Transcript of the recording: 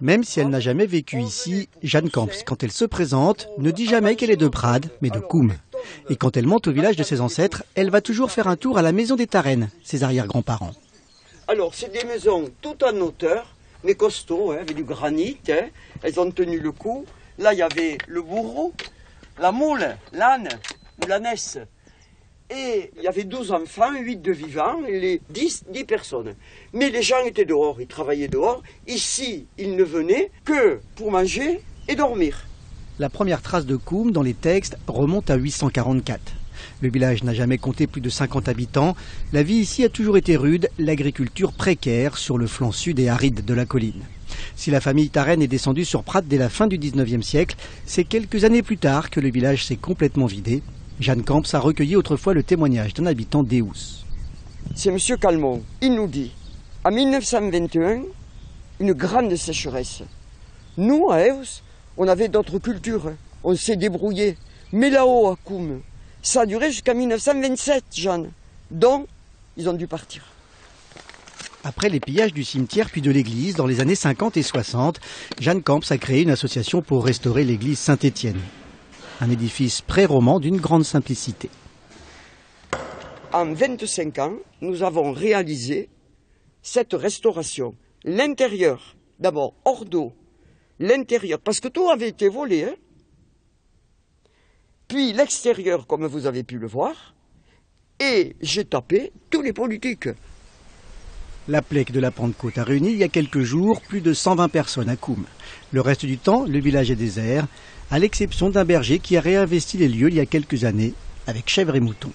Même si elle n'a jamais vécu ici, Jeanne Camps, quand elle se présente, ne dit jamais qu'elle est de Prades, mais de Koum. Et quand elle monte au village de ses ancêtres, elle va toujours faire un tour à la maison des Tarennes, ses arrière-grands-parents. Alors, c'est des maisons tout en hauteur, mais costauds, avec du granit. Elles ont tenu le coup. Là, il y avait le bourreau, la moule, l'âne ou l'ânesse. Et il y avait 12 enfants, 8 de vivants, et les 10 personnes. Mais les gens étaient dehors, ils travaillaient dehors. Ici, ils ne venaient que pour manger et dormir. La première trace de Koum dans les textes remonte à 844. Le village n'a jamais compté plus de 50 habitants. La vie ici a toujours été rude, l'agriculture précaire sur le flanc sud et aride de la colline. Si la famille Tarenne est descendue sur Prades dès la fin du 19e siècle, c'est quelques années plus tard que le village s'est complètement vidé. Jeanne Camps a recueilli autrefois le témoignage d'un habitant d'Eous. C'est M. Calmont. Il nous dit, en 1921, une grande sécheresse. Nous, à Eous, on avait d'autres cultures. On s'est débrouillé. Mais là-haut, à Koum, ça a duré jusqu'en 1927, Jeanne. Donc, ils ont dû partir. Après les pillages du cimetière puis de l'église, dans les années 50 et 60, Jeanne Camps a créé une association pour restaurer l'église Saint-Étienne. Un édifice pré-roman d'une grande simplicité. En 25 ans, nous avons réalisé cette restauration. L'intérieur, d'abord hors d'eau, l'intérieur, parce que tout avait été volé. Puis l'extérieur, comme vous avez pu le voir, et j'ai tapé tous les politiques. La plaque de la Pentecôte a réuni il y a quelques jours plus de 120 personnes à Koum. Le reste du temps, le village est désert, à l'exception d'un berger qui a réinvesti les lieux il y a quelques années avec chèvres et moutons.